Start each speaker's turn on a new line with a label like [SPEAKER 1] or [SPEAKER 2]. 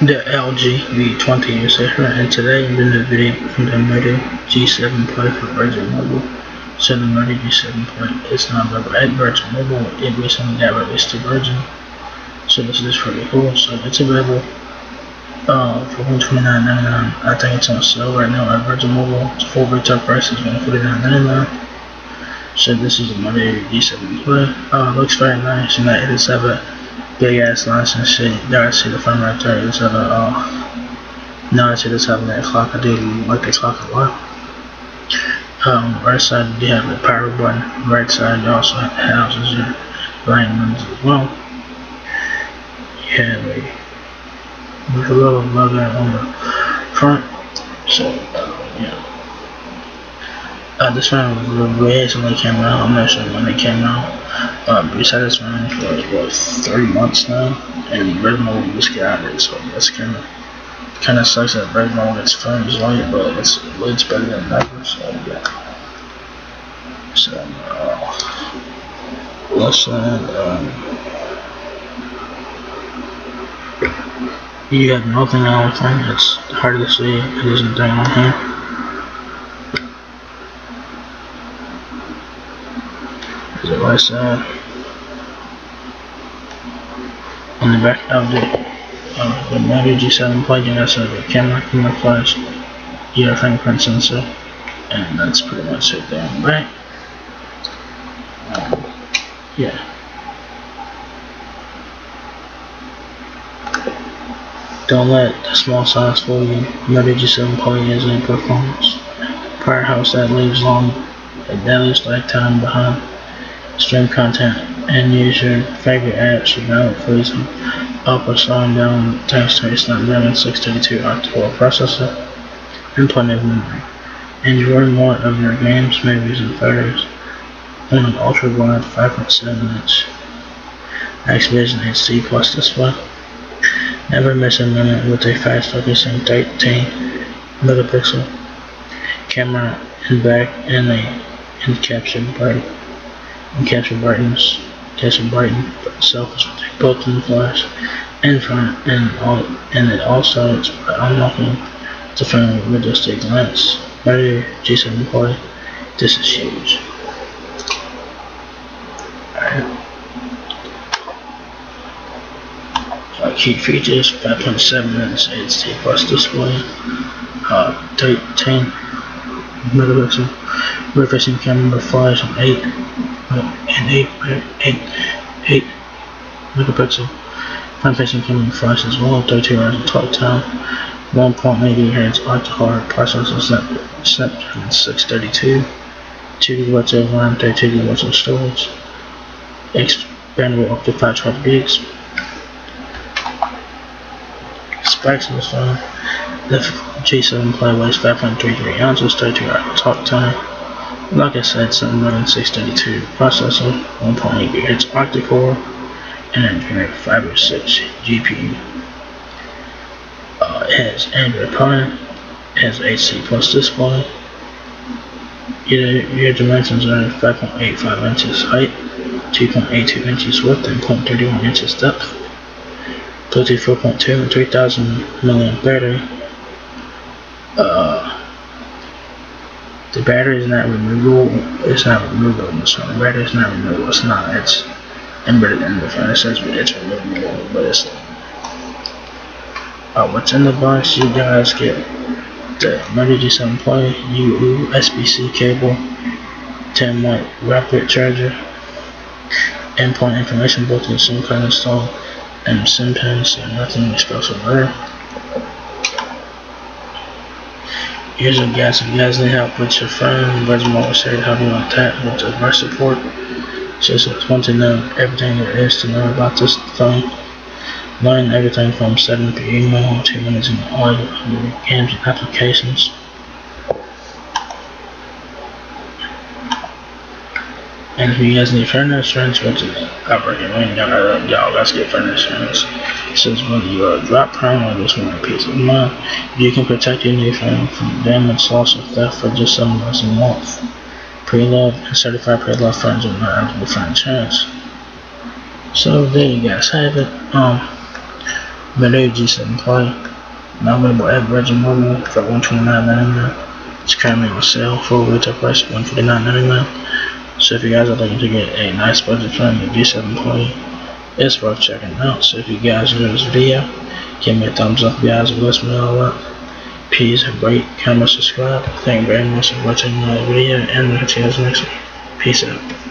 [SPEAKER 1] The LG V20 user here, and today I'm doing a video from the Moto G7 Play for Virgin Mobile. So the Moto G7 Play is not available at Virgin Mobile. It recently got released to Virgin, so this is pretty cool. So it's available for $129.99. I think it's on sale right now at Virgin Mobile. Its full retail price is $149.99. So this is the Moto G7 Play. Looks very nice, and it does have a big ass lines and shit. You guys see the front right there. It's have a now I see this having that clock. I do like the clock a lot. Right side you have the power button. Right side you also houses your line ones as well. You have a little logo on the front. So yeah. This phone recently came out. I'm not sure when it came out. We've had this phone for 3 months now, and Virgin Mobile just got it, so that's kind of sucks that Virgin Mobile gets phones late, but it's better than never. So yeah. So you have nothing on the thing. It's hard to see. It isn't thing on here. The right side. On the back of the Moto G7 Play, you also have a camera flash, you have a fingerprint sensor, and that's pretty much it there on the back. Yeah. Don't let the small size fool you. Moto G7 Play has a performance powerhouse that leaves lifetime behind. Stream content and use your favorite apps without freezing up or slowing down thanks to a Snapdragon 632 octa-core processor and plenty of memory. Enjoy more of your games, movies, and photos on an ultra-wide 5.7-inch X-Vision HD Plus display. Never miss a minute with a fast-focusing 13 megapixel camera in back and a capture brighten selfies with both in the flash and front, and it also is unlocking the phone with just a glance. Moto G7 Play, this is huge. Alright. Key features: 5.7-inch HD plus display, 13 megapixel rear-facing camera flash, and 8 megapixel front-facing camera flash as well. 32 hours of talk time, 1.8 GHz octa-core processor, Snapdragon 632, 2 GB of RAM, 32 GB of storage, expandable up to 512 gigs. Specs of this phone: the G7 Play weighs 5.33 ounces, 32 hours of talk time. Like I said, Snapdragon 632 processor, 1.8 GHz octa-core, and Android 5 or 6 GPU. It has Android Pie, it has HD plus display. Your dimensions are 5.85 inches height, 2.82 inches width, and 0.31 inches depth. Bluetooth 4.2 and 3000 mAh battery. The battery is not removable. It's not removable in this one. The battery is not removable. It's not. It's embedded in the phone. It says it's removable, but it's not. What's in the box? You guys get the Moto G7 Play, USB-C cable, 10-watt rapid charger, endpoint information book, and SIM card install, and SIM pin, so nothing special there. Here's a guys, if you guys need help with your phone, Virgin Mobile is here to help you with that with device support. Just want to know everything there is to know about this phone. Learn everything from setting up your email to managing all your games and applications. And if you guys need phone insurance, which I recommend y'all guys get phone insurance. Since whether you're a drop prone or just want a peace of mind, you can protect your new phone from damage, loss, or theft for just $7 a month. Pre-loved and certified pre-loved phones are not eligible for insurance. So there you guys have it. Moto G7 Play, now available at Virgin Mobile for $129.99. It's currently on sale for a retail price of $149.99. So if you guys are looking to get a nice budget phone, the G7 Play is worth checking out. So if you guys enjoyed this video, give me a thumbs up, guys. Bless me all up. Please rate, comment, subscribe. Thank you very much for watching my video, and we'll see you guys next week. Peace out.